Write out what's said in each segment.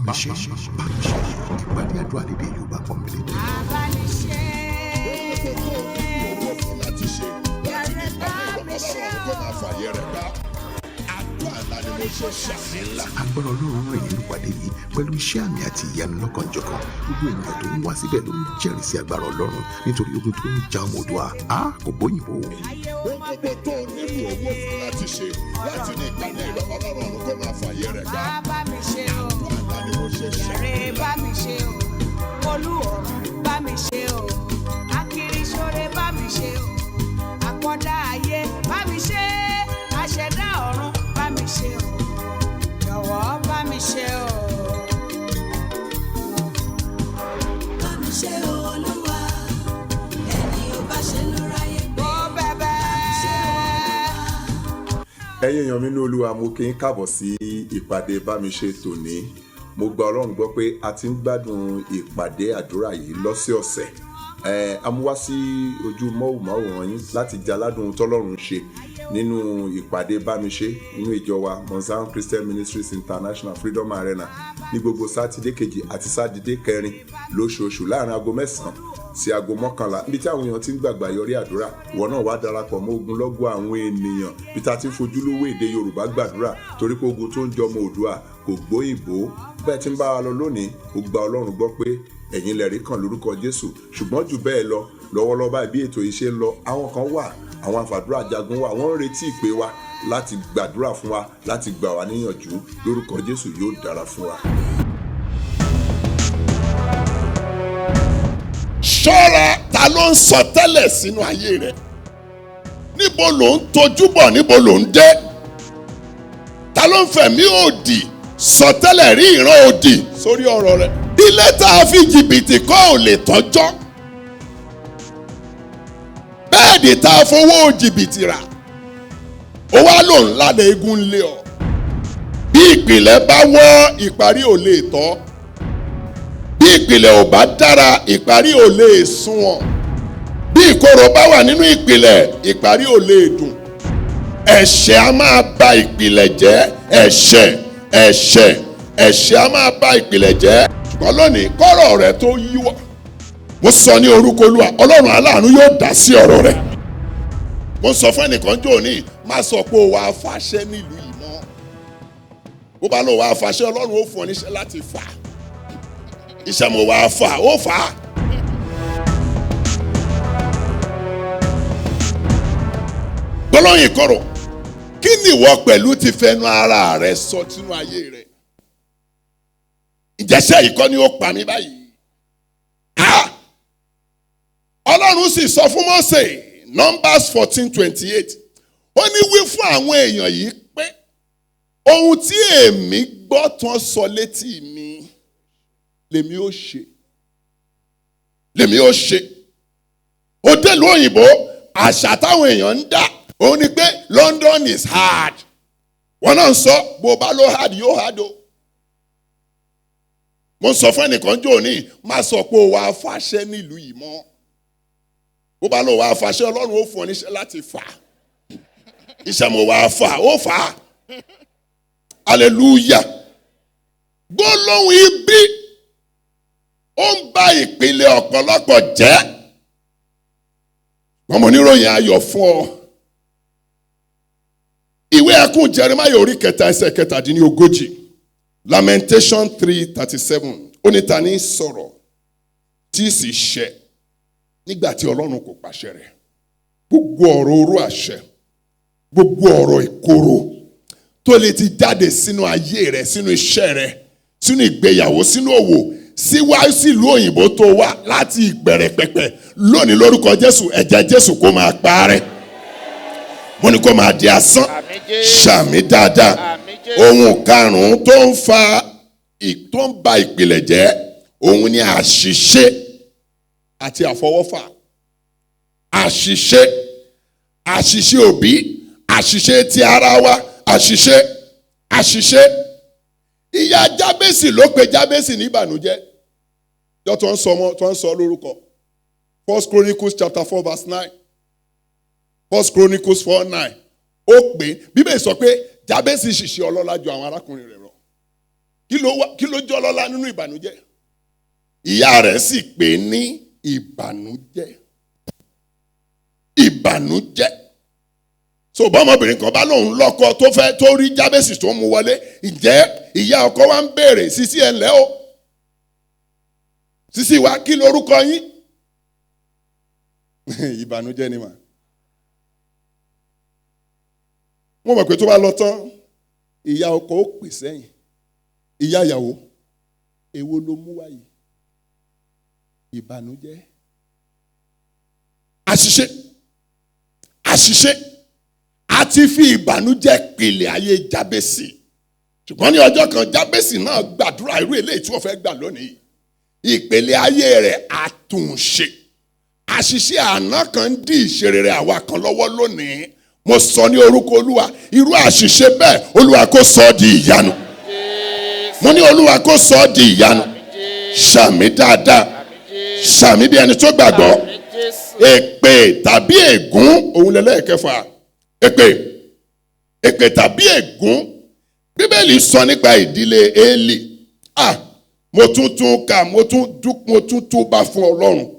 Bámiṣé ìpàdé àdúrà lédè Yorùbá pọ́nbélé. Abániṣe. Agbára Ọlọ́run ràn yín lùpàdé yìí pẹ̀lú iṣẹ́ àmì àti ìyanu lọ́kànjọ̀kan. Gbogbo ènìyàn tó ń wá síbẹ̀ ló ń jẹ́rìí sí agbára Ọlọ́run nítorí ogun tó ń ja ọmọ Oòduà kò bóyìnbó. Gbogbo tó nílò owó fún láti ṣe láti ní ìpàdé ìlọ́wọ́ Ọlọ́run kó máa fàyè rẹ̀ gbá. Bámiṣe o. Àdúrà ni mo ṣe ṣe. Èrè bámiṣe o. Olúọ̀run bámiṣe o. Akiriṣore bámiṣe o. Àkọ́dá ayé bámiṣe. Aṣẹ̀dá ọ̀run bámiṣe o. Jọ̀wọ́ bámiṣe o. Bámiṣe o Olúwa, ẹni ó bá ṣe ló ráyè gbé. Ó bẹ̀bẹ̀. Ẹ̀yin èèyàn mi ní Olúwa, mo kí n káàbọ̀ sí ìpàdé Bámiṣé tòní. Mo gba Ọlọ́run gbọ́ pé a ti ń gbádùn ìpàdé àdúrà yìí lọ́sẹ̀ọ̀sẹ̀. A mú wá sí ojú móhùnmáwòrán yín láti jẹ aládùn tọ́lọ́run ṣe nínú ìpàdé Bámiṣé nínú ìjọ wa Mount Zion Christian Ministries International Freedom Arena ní gbogbo sátidé kejì àti sátidé kẹrin lóṣooṣù láàrin aago 9 sí aago 11 níbi tí àwọn èèyàn ti ń gbàgbà yọrí àdúrà. Ìwọ náà wá darapọ̀ mọ́ ogunlọ́gọ̀ àwọn ènìyàn bí ta ti ń fojúlówó èdè Yorùbá gbàdúrà torí pé ogun tó ń jọ ọmọ Oòduà kò gbóyìnbó. Bẹ́ẹ̀ tí ń bá wa lọ lónìí, mo gba Ọlọ́run gbọ́ pé ẹ̀yin lẹ̀rí kan lórúkọ Jésù. Ṣùgbọ́n jù bẹ́ẹ̀ lọ, lọ́wọ́lọ́wọ́ báyìí bí ètò yìí ṣe ń lọ, àwọn kan wà, àwọn àfàdúrà jagun wà, wọ́n ń retí ìpè wa láti gbàdúrà fún wa, láti gbà wá níyànjú. Lórúkọ Jésù yóò dára fún wa. Ṣọ́ra, ta ló ń sọ tẹ́lẹ̀ sínú ayé rẹ̀? Níbo ló ń tojú bọ̀, níbo ló ń dé? Ta ló ń fẹ̀mí òdì sọ tẹ́lẹ̀ rí ìran òdì sórí ọ̀rọ̀ rẹ̀? Ilé tá a fi jìbìtì kọ́ ò lè tọ́jọ́. Bẹ́ẹ̀dì tá a fowó jìbìtì rà, ó wá lò ńlá lè egun lé ọ. Bí ìpìlẹ̀ bá wọ́, ìparí ò lè tọ́. Bí ìpìlẹ̀ ò bá dára, ìparí ò lè sunwọ̀n. Bí ìkorò bá wà nínú ìpìlẹ̀, ìparí ò lè dùn. Ẹ̀ṣẹ̀ a máa ba ìpìlẹ̀ jẹ́. Ẹ̀ṣẹ̀ a máa ba ìpìlẹ̀ jẹ́. Ṣùgbọ́n lónìí, kọ́rọ̀ rẹ̀ tó yíwọ́. Mo sọ ní orúkọ Olúwa, Ọlọ́run aláàánú yóò dá sí ọ̀rọ̀ rẹ̀. Mo sọ fún ẹnìkan jò ní, má sọ pé o wá fàṣẹ nílùú yìí mọ́. Bó bá lọ wá fàṣẹ, Ọlọ́run ó fún ọ níṣẹ́ láti fà. Iṣẹ́ mo wá fà, ó fà á. Gbólóhùn ìkorò, kí ni ìwọ pẹ̀lú ti fẹnu ara rẹ sọ sínú ayé rẹ? Ìjẹ́sẹ̀ yìí kọ́ ni ó pa mí báyìí. Ọlọ́run sì sọ fún Mósè, Numbers 14:28. Ó ní wí fún àwọn èèyàn yìí pé ohun tí èmi gbọ́ tán sọ létí mi lèmi ó ṣe. Ó dé ìlú òyìnbó, àṣà táwọn èèyàn ń dá òun ni pé London is hard. Wọ́n náà ń sọ bó bá ló hard yóò hard o. Mo sọ fún ẹnìkan jò ní, má sọ pé o wá fàṣẹ nílùú yìí mọ́. Bó bá lọ wá fàṣẹ, Ọlọ́run ó fún ọ níṣẹ́ láti fà. Iṣẹ́ mo wá fà, ó fà á. Hallelujah. Gbólóhùn ibi ó ń ba ìpìlẹ̀ ọ̀pọ̀lọpọ̀ jẹ́. Wọ́n mọ̀ níròyìn ayọ̀ fún ọ. Ìwé ẹkún Jeremiah orí 3 ẹsẹ̀ 17. Lamentation 3:37. Ó ní ta ní sọ̀rọ̀ tí sì ṣẹ nígbà tí Ọlọ́run kò pàṣẹ rẹ̀. Gbogbo ọ̀rọ̀ oró àṣẹ, gbogbo ọ̀rọ̀ ìkorò tó lè ti jáde sínú ayé rẹ̀, sínú iṣẹ́ rẹ̀, sínú ìgbéyàwó, sínú òwò, síwájú sílùú òyìnbó tó wà láti ìbẹ̀rẹ̀ pẹ̀pẹ̀. Lónìí lórúkọ Jésù, ẹ̀jẹ̀ Jésù kó máa parẹ́. Mo ní kó máa di asán. Ṣàmì dáadáa. Ohun karùn-ún tó ń ba ìpìlẹ̀ jẹ́, òun ni àṣìṣe àti àfọwọ́fà. Àṣìṣe òbí, àṣìṣe ti ara wa, àṣìṣe. Ìyá Jábésì ló pe Jábésì ní ìbànújẹ́. Jọ́ tó ń sọ lórúkọ. 1 Chronicles chapter 4 verse 9. 1 Chronicles 4:9. Ó pè, Bíbélì sọ pé Jábésì ṣìṣe ọlọ́lá ju àwọn arákùnrin rẹ̀ lọ. kí ló jọ lọ́lá nínú ìbànújẹ́? Ìyá rẹ̀ sì pè ní ìbànújẹ́. Ìbànújẹ́. So bọ́mọbìnrin kan bá lóun lọ́kọ tó rí Jábésì tó mú wọlé, ǹjẹ́ ìyá ọkọ wa ń béèrè sísí ẹ̀ ńlẹ́ o, sísí wa kí lorúkọ yín? Ìbànújẹ́ ni mà. Mo mọ̀ pé tó bá lọ tán ìyá ọkọ ó pè sẹ́yìn, ìyá ìyàwó èwo ló mú wáyé? Ìbànújẹ́. Àṣìṣe àti fi ìbànújẹ́ pilẹ̀ ayé Jábésì. Ṣùgbọ́n ní ọjọ́ kan Jábésì náà gbàdúrà irú eléyìí tí wọ́n fẹ́ gbà lónìí. Ìpele ayé rẹ̀ àtúnṣe. Àṣìṣe àná kan ń dí ìṣerere àwa kan lọ́wọ́ lónìí. Mo sọ ní orúkọ Olúwa, irú àṣìṣe bẹ́ẹ̀ Olúwa kó sọ ọ́ di ìyanu. Mo ní Olúwa kó sọ ọ́ di ìyanu. Ṣàmì dáadáa, ṣàmì bí ẹni tó gbàgbọ́. Èpè tàbí ègún òun lẹ́lẹ́kẹfà. Èpè tàbí ègún. Bíbélì sọ nípa ìdílé Élì. Mo tún kà, mo tún túbà fún Ọlọ́run.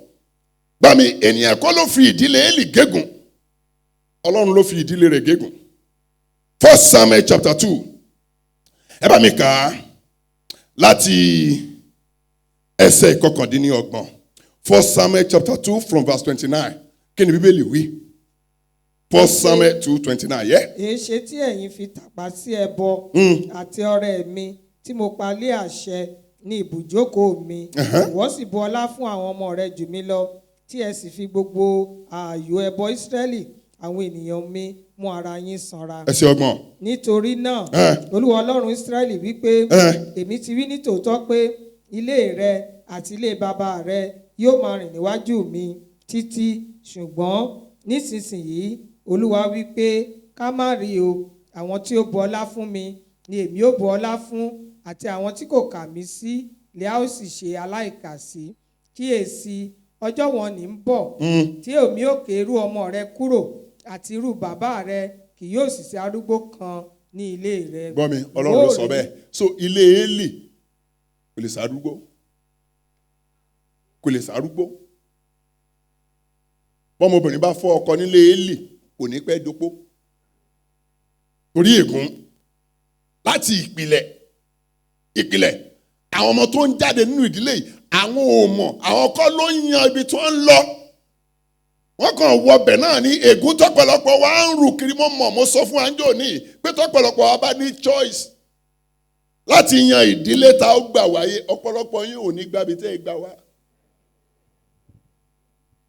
Gbà mí, ènìyàn kọ́ ló fi ìdílé Élì gégùn. Ọlọ́run ló fi ìdílé rẹ̀ gégùn. 1 Samuel chapter 2. Ẹ bá mi kà á láti ẹsẹ̀ ìkọkàndínlọ́gbọ̀n. 1 Samuel chapter 2 from verse 29. Kí ni Bíbélì wí? 1 Samuel 2:29. Èéṣe tí ẹ̀yin fi tàpá sí ẹbọ àti ọrẹ mi tí mo pa lé àṣẹ ní ibùjókòó mi. Ìwọ sì bu ọlá fún àwọn ọmọ rẹ jù mí lọ, tí ẹ sì fi gbogbo ààyò ẹbọ Ísírẹ́lì àwọn ènìyàn mi mú ara yín sanra. Ẹsẹ̀ ọgbọ̀n. Nítorí náà Olúwa Ọlọ́run Ísírẹ́lì wípé èmi ti wí nítòótọ́ pé ilé rẹ àti ilé bàbá rẹ yóò máa rìn níwájú mi títí, ṣùgbọ́n nísinsìnyí Olúwa wípé ká má rí o, àwọn tí ó bu ọlá fún mi ni èmi ó bu ọlá fún, àti àwọn tí kò kà mí sí lè a ó sì ṣe aláìkàsí. Kíyèsí, ọjọ́ wọn ní ń bọ̀ tí èmi ó ké irú ọmọ rẹ kúrò, àti irú bàbá rẹ kì yóò sì ṣe arúgbó kan ní ilé rẹ. Gbọ́ mi, Ọlọ́run ló sọ bẹ́ẹ̀. So ilé Élì kò lè ṣàrúgbó. Kò lè ṣàrúgbó. Bọ́mọbìnrin bá fọ́ ọkọ nílé Élì kò ní pẹ́ dopó. Torí ègún láti ìpìlẹ̀ àwọn ọmọ tó ń jáde nínú ìdílé yìí, àwọn ò mọ̀, àwọn kọ́ ló ń yan ibi tó ń lọ. Wọ́n kàn wọbẹ̀ náà ní ègún tọ́pọ̀lọpọ̀ wa ń rù kiri. Mo sọ fún Anjo ní pé tọ́pọ̀lọpọ̀ wa bá ní choice láti yan ìdílé tá ó gbà wáyé, ọ̀pọ̀lọpọ̀ yín ò ní gbàbí tẹ́ ẹ gbà wá.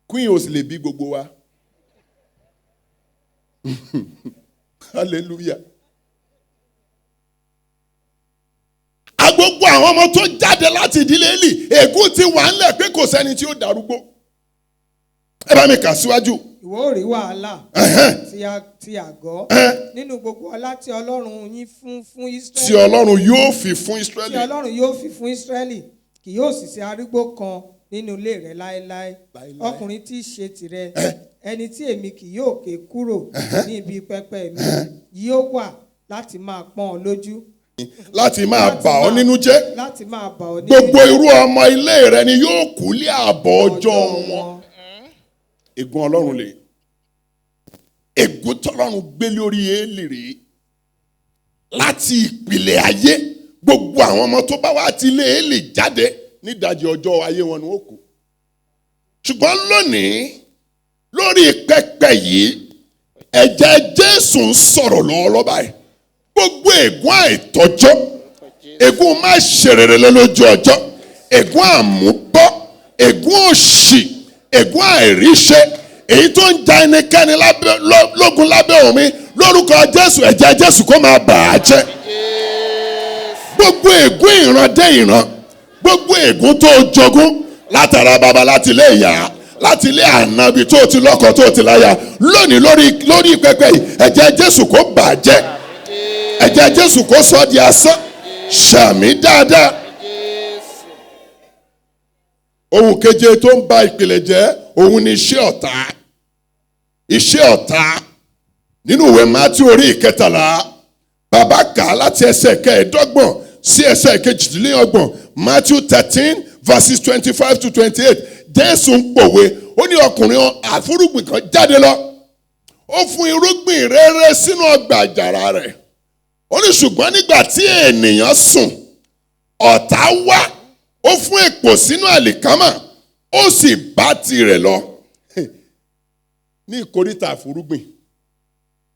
Queen ò sì lè bí gbogbo wa. Hallelujah. Gbogbo àwọn ọmọ tó jáde láti ìdílé Élì, ègún ti wà ńlẹ̀ pé kò sẹ́ni tí ó darúgbó. Ẹ bá mi kà síwájú. Ìwọ ò rí wàhálà ti àgọ́ nínú gbogbo ọlá tí Ọlọ́run yín fún Ísírẹ́lì. Tí Ọlọ́run yóò fi fún Ísírẹ́lì. Tí Ọlọ́run yóò fi fún Ísírẹ́lì, kì yóò sì ṣe arúgbó kan nínú ilé rẹ láéláé. Ọkùnrin tí í ṣe tìrẹ, ẹni tí èmi kì yóò ké kúrò ní ibi pẹpẹ mi, yóò wà láti máa pọ́n ọ lójú, láti máa bà ọ́ nínú jẹ́. láti máa bà ọ́ nínú. Gbogbo irú ọmọ ilé rẹ ni yóò kú lé àbọ̀ ọjọ́ wọn. Ègún Ọlọ́run lè. Ègún tọ́lọ́run gbé lórí Élì rèé. Láti ìpìlẹ̀ ayé, gbogbo àwọn ọmọ tó bá wá ti ilé Élì jáde nídàjí ọjọ́ ayé wọn ni ó kú. Ṣùgbọ́n lónìí, lórí pẹpẹ yìí, ẹ̀jẹ̀ Jésù ń sọ̀rọ̀ lọ́wọ́lọ́wọ́ báyìí. Gbogbo ègún àìtọ́jọ́, ègún má ṣe rere lójú ọjọ́, ègún àmúbọ́, ègún òṣì, ègún àìríṣe, èyí tó ń ja ẹnikẹ́ni lógun lábẹ́ omi, lórúkọ Jésù, ẹ̀jẹ̀ Jésù kó máa bà á jẹ́. Gbogbo ègún ìran dé ìran, gbogbo ègún tó jogún látara baba, láti ilé ìyá, láti ilé àná ibi tó ti lọ́kọ tó ti láya, lónìí lórí pẹpẹ yìí, ẹ̀jẹ̀ Jésù kó bà á jẹ́. Ẹ̀jẹ̀ Jésù kó sọ di asán. Ṣàmì dáadáa. Ohun keje tó ń ba ìpìlẹ̀ jẹ́, òun ni iṣẹ́ ọ̀tá. Iṣẹ́ ọ̀tá. Nínú ìwé Mátíù orí 13, bàbá kà á láti ẹsẹ̀ 15 sí ẹsẹ̀ kejìdínlọ́gbọ̀n Matthew 13 verses 25 to 28 Jésù ń pòwe ó ní ọkùnrin àfúrúgbìn kan jáde lọ ó fún irúgbìn rere sínú ọgbà àjàrà rẹ̀ ó ní ṣùgbọ́n nígbà tí ènìyàn sùn ọ̀tá wá ó fún èpò sínú àlìkámà ó sì bá tirẹ̀ lọ. Ní ìkóríta àfúrúgbìn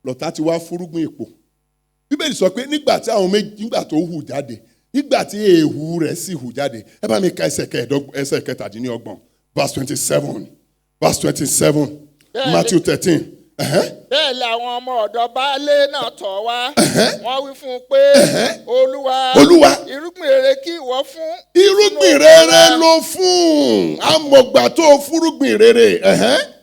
lọ̀tá ti wá fúrúgbìn èpò. Bíbélì sọ pé nígbà tí àwọn méjì nígbà tó hù jáde nígbà tí èèhù rẹ̀ sì hù jáde ẹ bá mi ka ẹsẹ̀ kẹtàdínlọ́gbọ̀n verse 27 verse 27 Matthew 13. Bẹ́ẹ̀ làwọn ọmọ ọ̀dọ̀ baálé náà tọ̀ wá wọ́n wí fún un pé Olúwa irúgbìn rere kí ìwọ fún. Irúgbìn rere ló fún amọ̀gbà tó fúrúgbìn rere.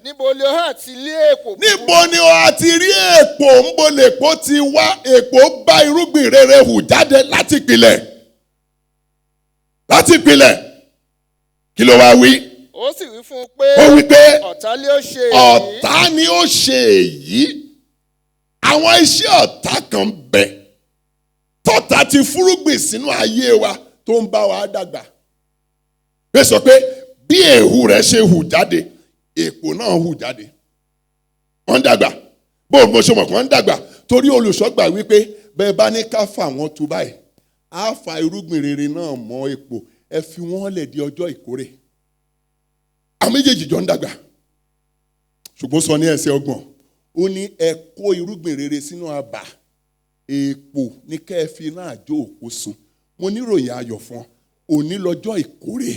Níbo ni o hàn ti lé èpò? Níbo ni o àti rí èpò? Ńbo lèpò ti wá? Èpò bá irúgbìn rere hù jáde láti ìpìlẹ̀. Láti ìpìlẹ̀. Kí ló wá wí? Ó sì wí fún un pé ó wí pé ọ̀tá ni ó ṣe èyí. Ọ̀tá ni ó ṣe èyí. Àwọn iṣẹ́ ọ̀tá kan bẹ. Tọ́tá ti fúrúgbìn sínú ayé wa tó ń bá wa dàgbà. Bẹ́ẹ̀ sọ pé bí èhù rẹ̀ ṣe hù jáde èpò náà hù jáde. Wọ́n ń dàgbà. Bó mo ṣe mọ̀ kí wọ́n ń dàgbà torí olùṣọ́gbà wípé bẹ́ẹ̀ bá ní ká fà wọ́n tú báyìí á fa irúgbìn rere náà mọ́ èpò ẹ fi wọ́n lẹ̀ di ọjọ́ ìkórè. Àwọn méjèèjì jọ ń dàgbà. Ṣùgbọ́n sọ ní ẹsẹ̀ 30 ó ní ẹ kó irúgbìn rere sínú abà èpò ní kẹ́ ẹ fi náà jó òkú sun. Mo níròyìn ayọ̀ fún ọ òní lọ́jọ́ ìkórè.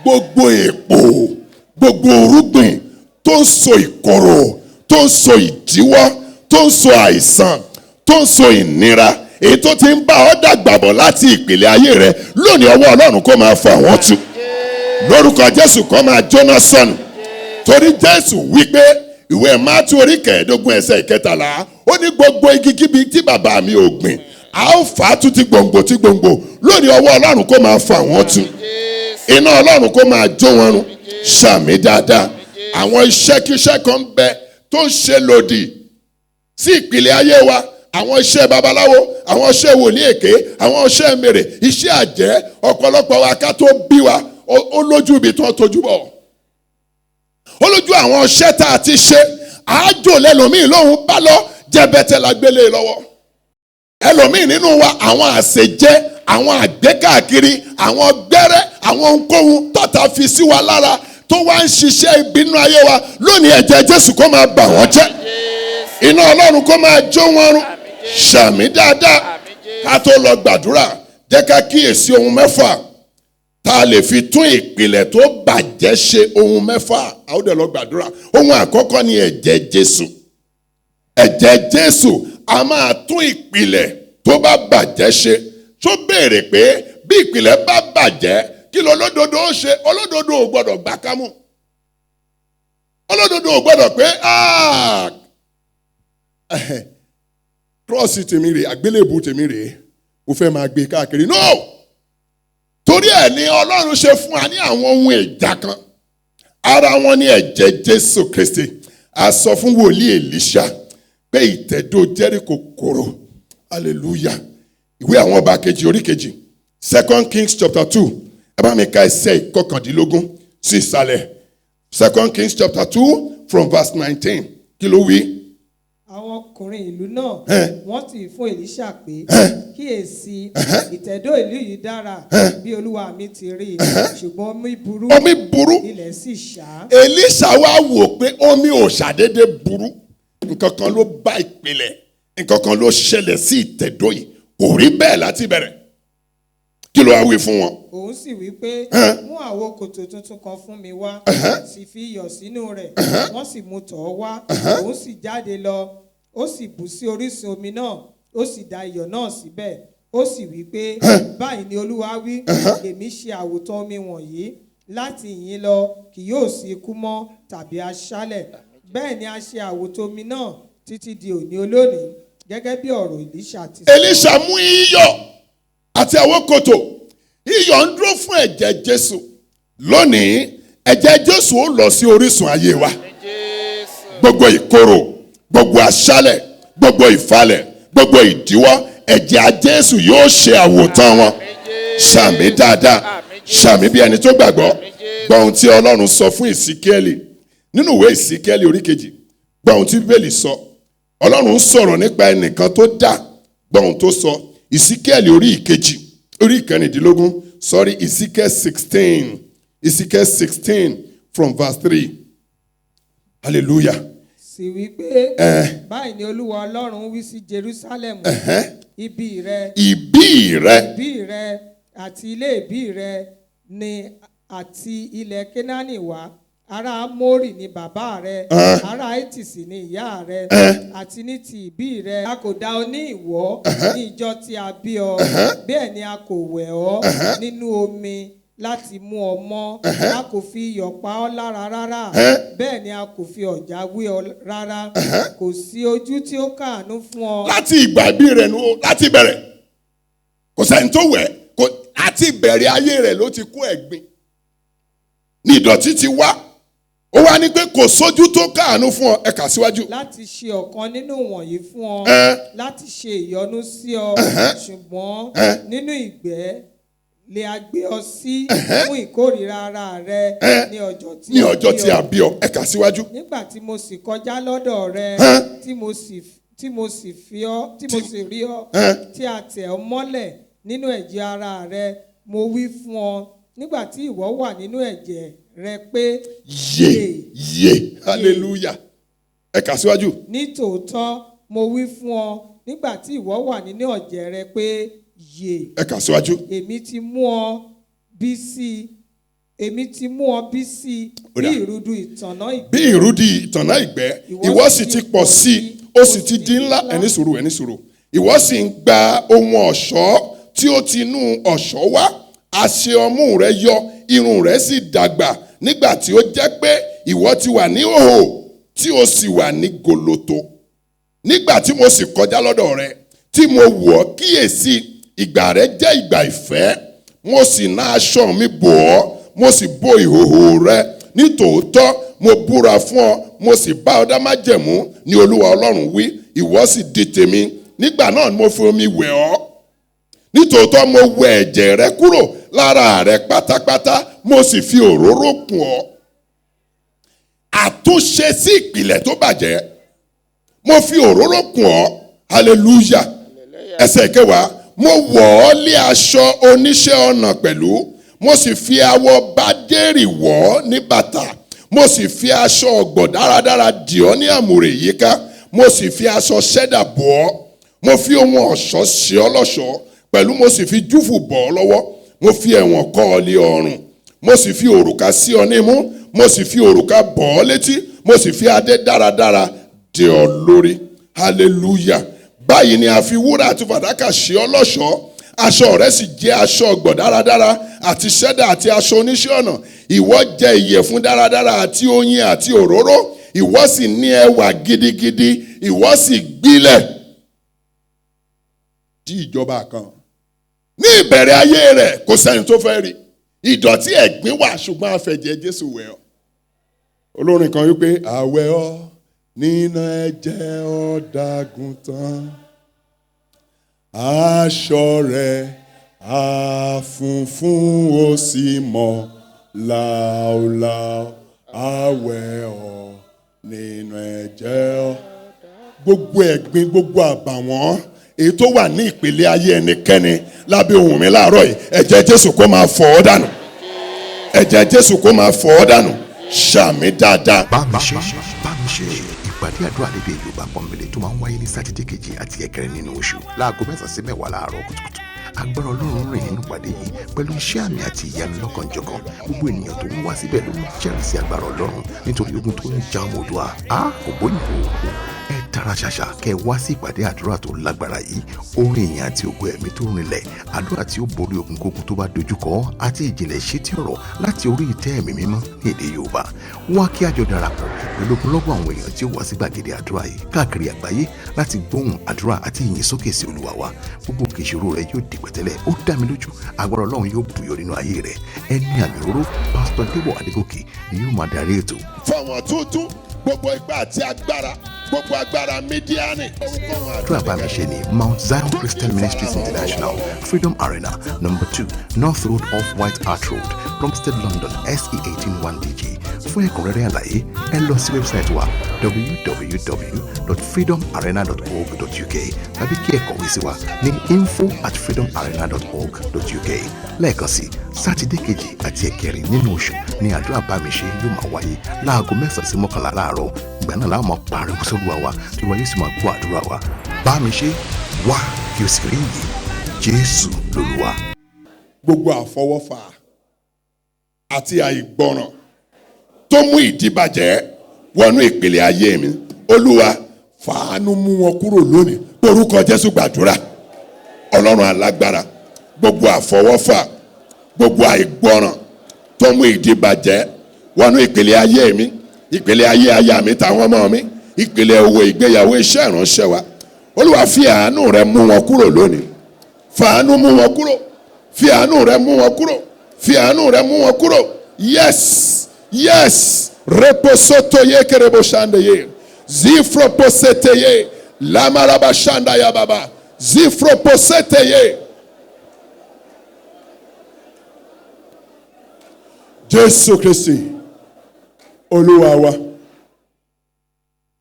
Gbogbo èpò gbogbo irúgbìn tó ń so ìkorò tó ń so ìdíwọ́ tó ń so àìsàn tó ń so ìnira èyí tó ti ń bá ọ dàgbà bọ̀ láti ìpìlẹ̀ ayé rẹ lónìí ọwọ́ Ọlọ́run kó máa fà wọ́n tú lórúkọ Jésù kó máa jóná sọnù torí Jésù wípé ìwé Mátíù orí 15 ẹsẹ̀ 13 ó ní gbogbo igi kíbi tí bàbá mi ò gbìn a ó fà á tú ti gbòǹgbò tí gbòǹgbò lónìí ọwọ́ Ọlọ́run kó máa fà wọ́n tú iná Ọlọ́run kó máa jó wọn run ṣàmì dáadáa àwọn iṣẹ́kíṣẹ́ kan ń bẹ tó ń ṣe lòdì sí ìpìlẹ̀ ayé wa àwọn iṣẹ́ babaláwo àwọn iṣẹ́ wòlíì èké àwọn iṣẹ́ mèrè iṣẹ́ àjẹ́ ọ̀pọ̀lọpọ̀ wa ká tó bí wa ó lójú ibi tó ń tojú bọ̀ ó lójú àwọn iṣẹ́ tá a ti ṣe àájò lẹ́lòmíì lóhun bá lọ jẹ́bẹ́tẹ́ la gbélé lọ́wọ́ ẹlòmíì nínú wa àwọn àṣejẹ́ àwọn àgbékàkiri àwọn gbẹ́rẹ́ àwọn ohunkóhun tọ́ta fi sí wa lára tó wá ń ṣiṣẹ́ ìbínú ayé wa lónìí ẹ̀jẹ̀ Jésù kó máa bà wọ́n jẹ́ iná Ọlọ́run kó máa jó wọn run ṣàmì dáadáa ká tó lọ gbàdúrà jẹ́ ká kíyèsí ohun mẹ́fà tá a lè fi tún ìpìlẹ̀ tó bàjẹ́ ṣe ohun mẹ́fà a ó dẹ̀ lọ gbàdúrà ohun àkọ́kọ́ ni ẹ̀jẹ̀ Jésù ẹ̀jẹ̀ Jésù a máa tún ìpìlẹ̀ tó bá bàjẹ́ ṣe tó béèrè pé bí ìpìlẹ̀ bá bàjẹ́ kí ló olódodo ó ṣe olódodo ò gbọ́dọ̀ gbà kámú olódodo ò gbọ́dọ̀ pé kírọ́ọ̀sì tèmi rèé àgbélébù tèmi rèé mo fẹ́ máa gbé káàkiri no torí ẹ̀ ni Ọlọ́run ṣe fún wa ní àwọn ohun ìjà kan ara wọn ni ẹ̀jẹ̀ Jésù Kristi a sọ fún wòlíì Èlíṣà pé ìtẹ̀dó Jẹ́ríkò korò hallelujah ìwé àwọn ọba kejì orí kejì 2 Kings chapter 2 ẹ bá mi ka ẹsẹ̀ 19 sí ìsàlẹ̀ 2 Kings chapter 2 from verse 19 kí ló wí. Àwọn ọkùnrin ìlú náà wọ́n sì fún Èlíṣà pé kíyèsí ìtẹ̀dó ìlú yìí dára bí olúwa mi ti rí ṣùgbọ́n omi burú ilẹ̀ sì ṣá. Èlíṣà wá wò pé omi ò ṣàdédé burú nǹkan kan ló bá ìpìlẹ̀ nǹkan kan ló ṣẹlẹ̀ sí ìtẹ̀dó yìí kò rí bẹ́ẹ̀ láti bẹ̀rẹ̀ kí ló wá wí fún wọn. Òun sì wí pé mú àwo kòtò tuntun kan fún mi wá sì fi iyọ̀ sínú rẹ̀ wọ́n sì mú tọ̀ ọ́ wá òun sì jáde lọ ó sì bù sí orísun omi náà ó sì da iyọ̀ náà síbẹ̀ ó sì wí pé báyìí ni Olúwa wí èmi ṣe àwòtán omi wọ̀nyí láti ìyín lọ kì yóò sí ikú mọ́ tàbí aṣálẹ̀ bẹ́ẹ̀ ni a ṣe àwòtán omi náà títí di òní olónìí gẹ́gẹ́ bí ọ̀rọ̀ Èlíṣà ti sọ. Èlíṣà mú iyọ̀ àti àwo kòtò iyọ̀ ń dúró fún ẹ̀jẹ̀ Jésù lónìí ẹ̀jẹ̀ Jésù ó lọ sí orísun ayé wa gbogbo ìkorò gbogbo aṣálẹ̀ gbogbo ìfalẹ̀ gbogbo ìdíwọ́ ẹ̀jẹ̀ Jésù yóò ṣe àwòtán wọn. Ṣàmì dáadáa, ṣàmì bí ẹni tó gbàgbọ́. Gbọ́ ohun tí Ọlọ́run sọ fún Ìsíkíẹ́lì nínú ìwé Ìsíkíẹ́lì orí 2. Gbọ́ ohun tí Bíbélì sọ. Ọlọ́run sọ̀rọ̀ nípa ẹnìkan tó dá. Gbọ́ ohun tó sọ. Ìsíkíẹ́lì orí 2 orí 15. Sorry, Ezekiel 16. Ezekiel 16 from verse 3. Hallelujah. Sì wí pé báyìí ni Olúwa Ọlọ́run wí sí Jerusalem, ibi rẹ àti ilé ìbí rẹ ni àti ilẹ̀ Kénáánì wá. Ará Amórì ni bàbá rẹ, ará Hétì sì ni ìyá rẹ, àti ní ti ìbí rẹ a kò dá ọ ní ìwọ̀ ní ìjọ tí a bí ọ, bẹ́ẹ̀ ni a kò wẹ̀ ọ́ nínú omi láti mú ọ mọ́, a kò fi iyọ̀ pa ọ́ lára rárá, bẹ́ẹ̀ ni a kò fi ọ̀já wé ọ rárá, kò sí ojú tí ó káàánú fún ọ. Láti ìgbà ìbí rẹ̀ nù, láti bẹ̀rẹ̀ kò sẹ́ni tó wẹ̀, láti ìbẹ̀rẹ̀ ayé rẹ̀ ló ti kó ẹ̀gbin ní ìdọ̀tí ti wá. Ó wá ní pé kò sójú tó káàánú fún ọ. Ẹ kà síwájú. Láti ṣe ọ̀kan nínú wọ̀nyí fún ọ, láti ṣe ìyọ́nú sí ọ, ṣùgbọ́n nínú ìgbẹ́ lè a gbé ọ sí fún ìkórìíra ara rẹ ní ọjọ́ tí a bí ọ. Ẹ kà síwájú. Nígbà tí mo sì kọjá lọ́dọ̀ rẹ, tí mo sì rí ọ, tí a tẹ̀ ọ́ mọ́lẹ̀ nínú ẹ̀jẹ̀ ara rẹ, mo wí fún ọ nígbà tí ìwọ wà nínú ẹ̀jẹ̀ rẹ pé yè. Hallelujah. Ẹ kà síwájú. Nítòótọ́ mo wí fún ọ nígbà tí ìwọ wà nínú ẹ̀jẹ̀ rẹ pé yè. Ẹ kà síwájú. Èmi ti mú ọ bí sí bí ìrúdu ìtànná ìgbẹ́. Ìwọ sì ti pọ̀ sí, ó sì ti di ńlá. Ẹni sùúrù. Ìwọ sì ń gba ohun ọ̀ṣọ́ tí ó ti inú ọ̀ṣọ́ wá. Àṣẹ ọmú rẹ yọ, irun rẹ sì dàgbà, nígbà tí ó jẹ́ pé ìwọ ti wà ní ìhòhò tí ó sì wà ní gòlòtò. Nígbà tí mo sì kọjá lọ́dọ̀ rẹ, tí mo wò ọ́, kíyèsí ìgbà rẹ jẹ́ ìgbà ìfẹ́, mo sì ná aṣọ mi bò ọ́, mo sì bo ìhòhò rẹ. Nítòótọ́ mo búra fún ọ, mo sì bá ọ dá májẹ̀mú ní Olúwa Ọlọ́run wí, ìwọ sì di tèmi. Nígbà náà ni mo fi omi wẹ̀ ọ́. Nítòótọ́ mo wẹ ẹ̀jẹ̀ rẹ kúrò lára rẹ pátápátá, mo sì fi òróró kùn ọ́. Àtúnṣe sí ìpìlẹ̀ tó bàjẹ́, mo fi òróró kùn ọ́. Hallelujah. Ẹsẹ̀ 10, mo wọ̀ ọ́ lé aṣọ oníṣẹ́ ọnà pẹ̀lú, mo sì fi awọ bádẹ́rì wọ̀ ọ́ ní bàtà, mo sì fi aṣọ ọ̀gbọ̀ dáradára dì ọ́ ní àmùrè yíká, mo sì fi aṣọ ṣẹ́dà bọ̀ ọ́, mo fi ohun ọ̀ṣọ́ ṣe ọ́ lọ́ṣọ̀ọ́, pẹ̀lú mo sì fi júfù bọ̀ ọ́ lọ́wọ́, mo fi ẹ̀wọ̀n kọ́ ọ lé ọrùn, mo sì fi òrùka sí ọ nímú, mo sì fi òrùka bọ̀ ọ́ létí, mo sì fi adé dáradára dé ọ lórí. Hallelujah. Báyìí ni a fi wúrà àti fàdákà ṣe ọ́ lọ́ṣọ̀ọ́, aṣọ rẹ̀ sì jẹ́ aṣọ ọ̀gbọ̀ dáradára àti ṣẹ́dà àti aṣọ oníṣẹ́ ọnà. Ìwọ jẹ ìyẹ̀fun dáradára àti oyin àti òróró, ìwọ sì ní ẹwà gidigidi, ìwọ sì gbilẹ̀ di ìjọba kan. Ní ìbẹ̀rẹ̀ ayé rẹ̀ kò sẹ́ni tó fẹ́ rí. Ìdọ̀tí ẹ̀gbin wà, ṣùgbọ́n a fẹ̀jẹ̀ Jésù wẹ̀ ọ́. Olórin kan wípé àwẹ̀ ọ́ nínú ẹ̀jẹ̀ ọ̀dàgùntàn, aṣọ rẹ̀ àfunfun ó sì mọ́ láúláú. Àwẹ̀ ọ́ nínú ẹ̀jẹ̀ ọ́. Gbogbo ẹ̀gbin, gbogbo àbàwọ́n èyí tó wà ní ìpele ayé ẹnikẹ́ni lábẹ́ ohùn mi láàárọ̀ yìí, ẹ̀jẹ̀ Jésù kó máa fọ̀ ọ́ dànù. Ẹ̀jẹ̀ Jésù kó máa fọ̀ ọ́ dànù. Ṣàmì dáadáa. Bá mi ṣe ìpàdé àdúrà lédè Yorùbá pọ́nbélé tó máa ń wáyé ní sátidé kejì àti ẹ̀kẹrin nínú oṣù láago 9 sí 10 láàárọ̀ kùtùkùtù. Agbára Ọlọ́run rìn nínú ìpàdé yìí pẹ̀lú iṣẹ́ àmì àti ìyanu lọ́kànjọ̀kan. Gbogbo ènìyàn tó ń wá síbẹ̀ ló ń jẹ́rìí sí agbára Ọlọ́run nítorí ogun tó ń ja ọmọ Oòduà. Kò bóyìnbó. Ẹ tara ṣàṣà kẹ́ wá sí ìpàdé àdúrà tó lágbára yìí. Orin ìyìn àti ògo ẹ̀mí tó rinlẹ̀, àdúrà tí ó borí ogun kógun tó bá dojúkọ, àti ìjìnlẹ̀ ìṣítí ọ̀rọ̀ láti orí ìtẹ́ ẹ̀mí mímọ́ ní èdè Yorùbá. Wá kí a jọ darapọ̀ pẹ̀lú ogunlọ́gọ̀ àwọn èèyàn tí ó wá sí gbàgede àdúrà yìí káàkiri àgbáyé láti gbóhùn àdúrà àti ìyìn sókè sí Olúwa wa. Gbogbo òkè ìṣòro rẹ yóò di pẹ̀tẹ́lẹ̀. Ó dá mi lójú agbára Ọlọ́run yóò bùyọ nínú ayé rẹ. Ẹni àmì òróró Pásítọ̀ Débọ̀ Adégòkè ni yóò máa darí ètò. Fọwọ́n tuntun gbogbo ipá àti agbára gbogbo agbára mídíánì. àdúrà bá mi ṣe ní Mount Zion Christian Ministries International, Freedom Arena, number 2, North Road off White Hart Road, Plumstead, London, SE 181DG. Fún ẹ̀kúnrẹ́rẹ́ àlàyé, ẹ lọ sí wẹ́bsáìtì wa www.freedomarena.org.uk tàbí kí ẹ kọ̀wé sí wa ní info@freedomarena.org.uk. Lẹ́ẹ̀kan sí, Sátidé kejì àti ẹ̀kẹrin nínú oṣù ni àdúrà bá mi ṣe yóò máa wáyé láago 9 sí 11 láàárọ̀. Ìgbà náà láwọn máa pariwo sóluwa wa tí wọ́n yóò sì máa gbọ́ àdúrà wa. Bá mi ṣe wá kí o sì rí iyì. Jésù lolúwa. Gbogbo àfọwọ́fà àti àìgbọràn tó mú ìdíbàjẹ́ wọnú ìpele ayé mi, Olúwa fàánú mú wọn kúrò lónìí. Orúkọ Jésù gbàdúrà. Ọlọ́run alágbára, gbogbo àfọwọ́fà, gbogbo àìgbọràn tó mú ìdíbàjẹ́ wọnú ìpele ayé mi, ìpele ayé aya mi táwọn ọmọ mi, ìpele owó ìgbéyàwó iṣẹ́ ìránṣẹ́ wa, Olúwa fi àánú rẹ mú wọn kúrò lónìí. Fàánú mú wọn kúrò. Fi àánú rẹ mú wọn kúrò. Fi àánú rẹ mú wọn kúrò. Yes, yes. Reposoto ye kerebo shande ye. Zifro posete ye. Lamaraba shanda ya baba. Zifro posete ye. Jésù Kristi Olúwa wa.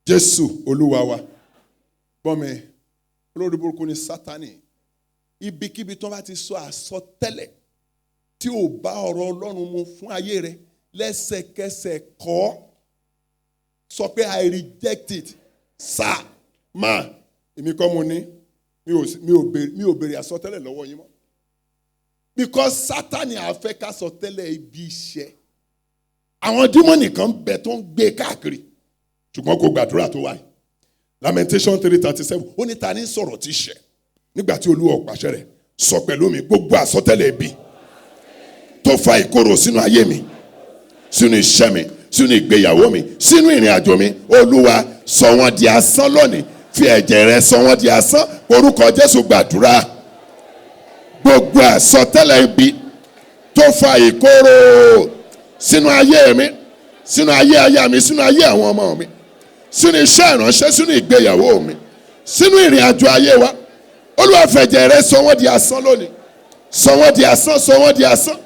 Jésù Olúwa wa. Bọ́mi, olórí burúkú ni Sátánì. Ibikíbi tó bá ti sọ àsọtẹ́lẹ̀ tí ò bá ọ̀rọ̀ Ọlọ́run mu fún ayé rẹ, lẹ́sẹ̀kẹsẹ̀ kọ̀. Sọ pé I reject it. Sá máa èmi kọ́ mo ní mi ò béèrè àsọtẹ́lẹ̀ lọ́wọ́ yín mọ́. Because Sátánì àfẹ́ ká sọtẹ́lẹ̀ ibi iṣẹ́. Àwọn dímọ̀nì kan bẹ tó ń gbé káàkiri. Ṣùgbọ́n kò gbàdúrà tó wáyé. Lamentation 3:37 ó ní ta ní sọ̀rọ̀ tí ṣẹ. Nígbà tí Olúwa pàṣẹ rẹ̀ sọ pẹ̀lú mi gbogbo àsọtẹ́lẹ̀ ibi tó fa ìkorò sínú ayé mi, sínú iṣẹ́ mi, sínú ìgbéyàwó mi, sínú ìrìn àjò mi, Olúwa sọ wọ́n di asán lónìí. Fi ẹ̀jẹ̀ rẹ̀ sọ wọ́n di asán. Orúkọ Jésù gbàdúrà. Gbogbo àsọtẹ́lẹ̀ ibi tó fa ìkorò sínú ayé mi, sínú ayé aya mi, sínú ayé àwọn ọmọ mi, sínú iṣẹ́ ìránṣẹ́, sínú ìgbéyàwó mi, sínú ìrìn àjò ayé wa, Olúwa fẹ̀jẹ̀ rẹ̀ sọ wọ́n di asán lónìí. Sọ wọ́n di asán, sọ wọ́n di asán,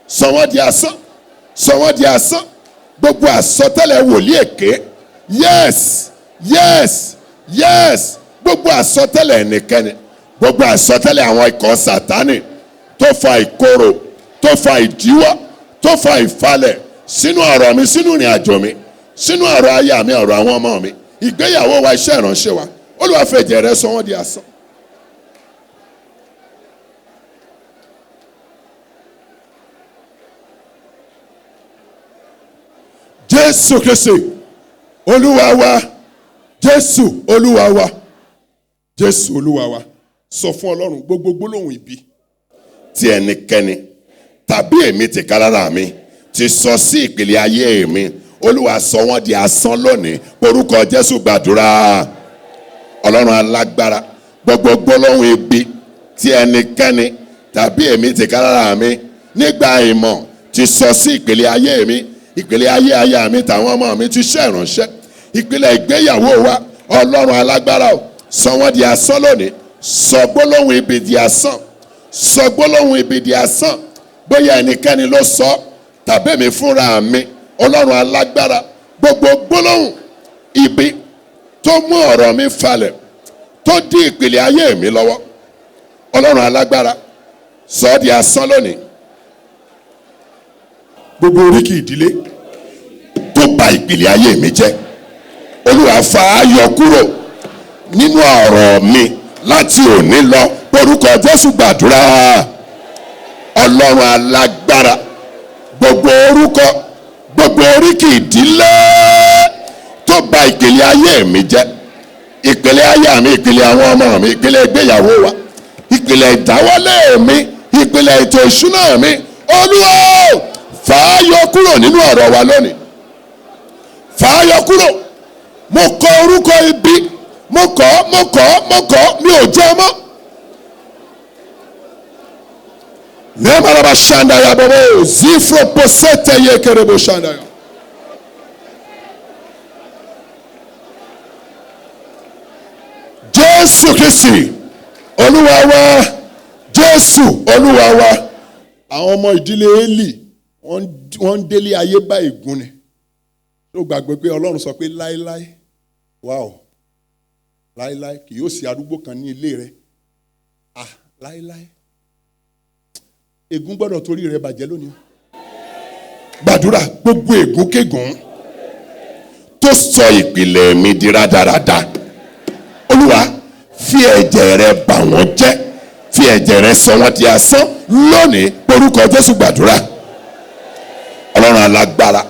sọ wọ́n di asán, sọ wọ́n di asán. Gbogbo àsọtẹ́lẹ̀ wòlíì èké, yes, yes, yes. Gbogbo àsọtẹ́lẹ̀ ẹnikẹ́ni, gbogbo àsọtẹ́lẹ̀ àwọn ikọ̀ Sátánì tó fa ìkorò, tó fa ìdíwọ́, tó fa ìfalẹ̀ sínú ọ̀rọ̀ mi, sínú ìrìn àjò mi, sínú ọ̀rọ̀ aya mi, ọ̀rọ̀ àwọn ọmọ mi, ìgbéyàwó wa, iṣẹ́ ìránṣẹ́ wa, Olúwa fẹ̀jẹ̀ rẹ̀ sọ wọ́n di asán. Jésù Kristi Olúwa wa. Jésù Olúwa wa. Jésù Olúwa wa. Sọ fún Ọlọ́run gbogbo gbólóhùn ibi tí ẹnikẹ́ni tàbí èmi ti kálára mi ti sọ sí ìpele ayé mi, Olúwa sọ wọ́n di asán lónìí. Orúkọ Jésù gbàdúrà. Ọlọ́run alágbára, gbogbo gbólóhùn ibi tí ẹnikẹ́ni tàbí èmi ti kálára mi nígbà ìmọ̀ ti sọ sí ìpele ayé mi, ìpele ayé aya mi, tàwọn ọmọ mi, ti ṣẹ́ ìránṣẹ́, ìpele ìgbéyàwó wa, Ọlọ́run alágbára o, sọ wọ́n di asán lónìí. Sọ gbólóhùn ibi di asán. Sọ gbólóhùn ibi di asán. Bóyá ẹnikẹ́ni ló sọ tàbí èmi fúnra mi, Ọlọ́run alágbára, gbogbo gbólóhùn ibi tó mú ọ̀rọ̀ mi falẹ̀, tó dí ìpele ayé mi lọ́wọ́, Ọlọ́run alágbára, sọ ọ́ di asán lónìí. Gbogbo oríkì ìdílé tó bà ìpele ayé mi jẹ́, Olúwa fà á yọ kúrò nínú ọ̀rọ̀ mi láti òní lọ. Orúkọ Jésù gbàdúrà. Ọlọ́run alágbára, gbogbo orúkọ, gbogbo oríkì ìdílé tó bà ìpele ayé mi jẹ́, ìpele ayé mi, ìpele àwọn ọmọ mi, ìpele ìgbéyàwó wa, ìpele ìdáwọ́lé mi, ìpele ètò ìṣúná mi, Olúwa fà á yọ kúrò nínú ọ̀rọ̀ wa lónìí. Fà á yọ kúrò. Mo kọ orúkọ ibi, mo kọ̀, mi ò jẹ́ mọ́. Nemaraba shanda ya bobo, zifro posete ye kerebo shanda ya. Jésù Kristi Olúwa wa. Jésù Olúwa wa. Àwọn ọmọ ìdílé Élì wọ́n ń délé ayé bá ègún ni. Ó gbàgbé pé Ọlọ́run sọ pé láéláé, wow, láéláé kì yóò sí arúgbó kan ní ilé rẹ. Láéláé. Ègún gbọ́dọ̀ torí rẹ bàjẹ́ lónìí. Gbàdúrà gbogbo ègún kégún tó sọ ìpìlẹ̀ mi di rádaràda. Olúwa fi ẹ̀jẹ̀ rẹ bà wọ́n jẹ́, fi ẹ̀jẹ̀ rẹ sọ wọ́n di asán lónìí orúkọ Jésù. Gbàdúrà Ọlọ́run alágbára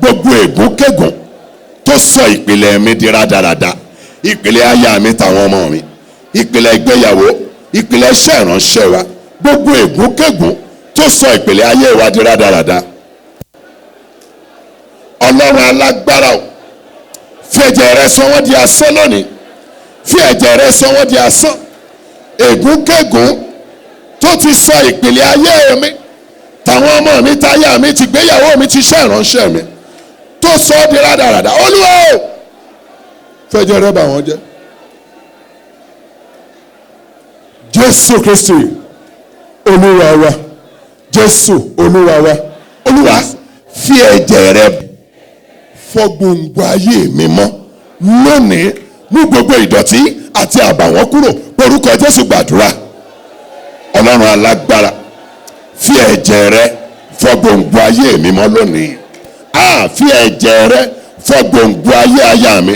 gbogbo ègún kégún tó sọ ìpìlẹ̀ mi di rádaràda, ìpìlẹ̀ aya mi tàwọn ọmọ mi, ìpìlẹ̀ ìgbéyàwó, ìpìlẹ̀ iṣẹ́ ìránṣẹ́ wa, gbogbo ègún kégún tó sọ ìpìlẹ̀ ayé wa di rádaràda. Ọlọ́run alágbára o, fi ẹ̀jẹ̀ rẹ sọ wọ́n di asán lónìí, fi ẹ̀jẹ̀ rẹ sọ wọ́n di asán. Ègún kégún tó ti sọ ìpìlẹ̀ ayé mi tàwọn ọmọ mi, táyà mi, ti gbéyàwó mi, ti iṣẹ́ ìránṣẹ́ mi tó sọ ọ́ di rádaràda. Olúwa o, fi ẹ̀jẹ̀ rẹ bà wọ́n jẹ́. Jésù Kristi Olúwa wa. Jésù Olúwa wa. Olúwa fi ẹ̀jẹ̀ rẹ fọ gbòǹgbò ayé mi mọ́ lónìí, mú gbogbo ìdọ̀tí àti àbàwọ́n kúrò orúkọ Jésù. Gbàdúrà Ọlọ́run alágbára fi ẹ̀jẹ̀ rẹ fọ gbòǹgbò ayé mi mọ́ lónìí. Fi ẹ̀jẹ̀ rẹ fọ gbòǹgbò ayé aya mi,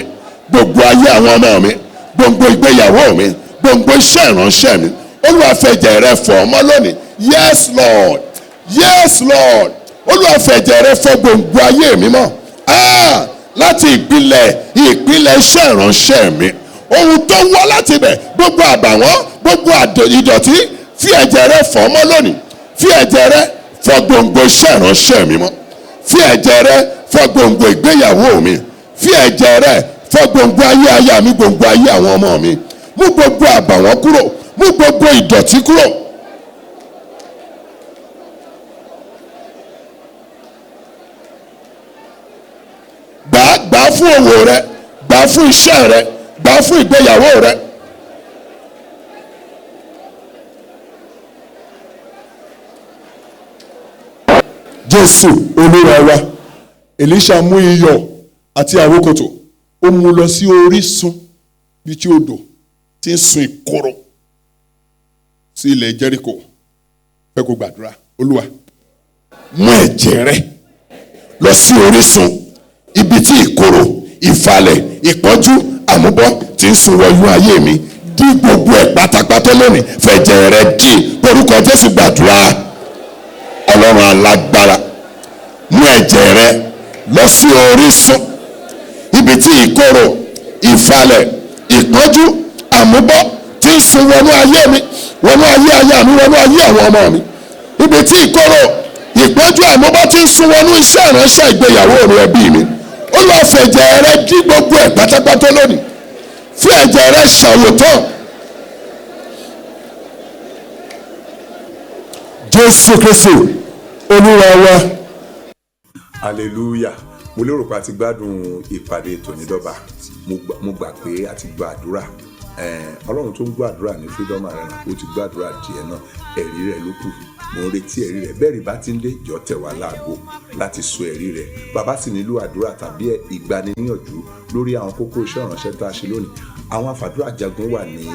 gbogbo ayé àwọn ọmọ mi, gbòǹgbò ìgbéyàwó mi, gbòǹgbò iṣẹ́ ìránṣẹ́ mi. Olúwa fi ẹ̀jẹ̀ rẹ fọ mọ́ lónìí. Yes Lord, yes Lord. Olúwa fi ẹ̀jẹ̀ rẹ fọ gbòǹgbò ayé mi mọ́. Láti ìpìlẹ̀ iṣẹ́ ìránṣẹ́ mi, ohun tó ń wá láti bẹ̀, gbogbo àbàwọ́n, gbogbo ìdọ̀tí, fi ẹ̀jẹ̀ rẹ fọ̀ mọ́ lónìí. Fi ẹ̀jẹ̀ rẹ fọ gbòǹgbò iṣẹ́ ìránṣẹ́ mi mọ́. Fi ẹ̀jẹ̀ rẹ fọ gbòǹgbò ìgbéyàwó mi. Fi ẹ̀jẹ̀ rẹ fọ gbòǹgbò ayé aya mi, gbòǹgbò ayé àwọn ọmọ mi. Mú gbogbo àbàwọ́n kúrò, mú gbogbo ìdọ̀tí kúrò. Gbà fún òwò rẹ, gbà fún iṣẹ́ rẹ, gbà fún ìgbéyàwó rẹ. Jésù Olúwa wa. Èlíṣà mú iyọ̀ àti àwokòtò, ó mú lọ sí orísun bí tí odò tí ń sun ìkorò sí ilẹ̀ Jẹ́ríkò. Fẹ́ kó gbàdúrà. Olúwa mú ẹ̀jẹ̀ rẹ lọ sí orísun ibi tí ìkorò, ìfàlẹ̀, ìpọ́njú, àmúbọ́ tí ń sun wọnú ayé mi. Dí gbogbo ẹ̀ pátápátá lónìí, fẹ̀jẹ̀ rẹ dì orúkọ Jésù. Gbàdúrà Ọlọ́run alágbára mú ẹ̀jẹ̀ rẹ lọ sí orísun ibi tí ìkorò, ìfàlẹ̀, ìpọ́njú, àmúbọ́ tí ń sun wọnú ayé mi, wọnú ayé aya mi, wọnú ayé àwọn ọmọ mi. Ibi tí ìkorò, ìpọ́njú, àmúbọ́ tí ń sun wọnú iṣẹ́ ìránṣẹ́, ìgbéyàwó mi, ẹbí mi. Ó lọ fẹ̀jẹ̀ rẹ dí gbogbo ẹ̀ pátápátá lónìí. Fi ẹ̀jẹ̀ rẹ ṣàwòtán. Jésù Kristi Olúwa wa. Hallelujah. Mo lérò pé a ti gbádùn ìpàdé tònídọ́ba. Mo gbà pé a ti gba àdúrà. Ọlọ́run tó ń gbàdúrà ní Freedom Arena, ó ti gbàdúrà díẹ̀ náà. Ẹ̀rí rẹ̀ ló kù. Mo ń retí ẹ̀rí rẹ̀. Bẹ́ẹ̀rì bá ti ń dé, jọ tẹ̀ wá láago láti sọ ẹ̀rí rẹ̀. Bàbá sì nílò àdúrà tàbí ìgbaniníyànjú lórí àwọn kókó iṣẹ́ ìránṣẹ́ tá a ṣe lónìí. Àwọn àfàdúrà jagun wà ní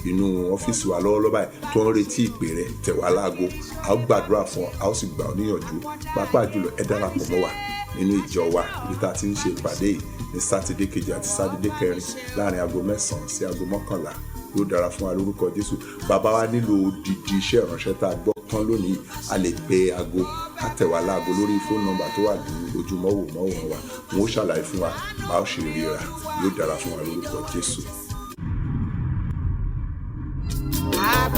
inú ọ́fíìsì wa lọ́wọ́lọ́wọ́ báyìí tó ń retí ìpè rẹ̀. Tẹ̀ wá láago. A ó gbàdúrà fún ọ, a ó sì gbà ọ́ níyànjú. Pàápàá jùlọ ẹ darapọ̀ mọ́ wa nínú ìjọ wa ibi tá a ti ń ṣe ìpàdé yìí ní sátidé kejì àti sátidé kẹrin láàrin aago 9 sí aago 11. Yóò dára fún wa lórúkọ Jésù. Bàbá wa nílò odidi iṣẹ́ ìránṣẹ́ tá a gbọ́ tán lónìí. A lè pe aago, a tẹ̀ wá láago lórí fóònù nọ́mbà tó wà ní ojúmọ́wòmọ́wòrán wa. Wọ́n ó ṣàlàyé fún wa bá ó ṣe ríra. Yóò dára fún wa lórúkọ Jésù.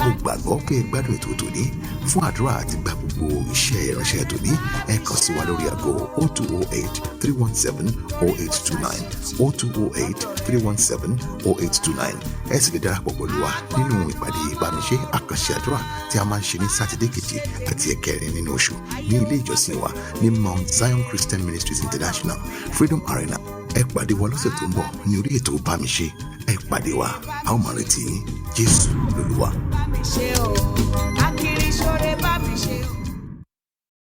Mo gbàgbọ́ pé ẹ gbádùn ètò tòní. Fún àdúrà àti gba gbogbo iṣẹ́ ìránṣẹ́ tòní, ẹ kàn sí wa lórí aago 0208-317-0829 0208-317-0829. Ẹ sì lè darapọ̀ pẹ̀lú wa nínú ìpàdé ìbánisẹ́ àkànṣe àdúrà tí a máa ń ṣe ní sátidé kejì àti ẹ̀kẹrin nínú oṣù ní ilé ìjọsìn wa ní Mount Zion Christian Ministries International, Freedom Arena, ẹ pàdé wa lọ́sẹ̀ tó ń bọ̀ ní orí ètò bá mi ṣe. Ẹ pàdé wa, a ó máa retí yín. Jésù lolúwa. bá mi ṣe o akiri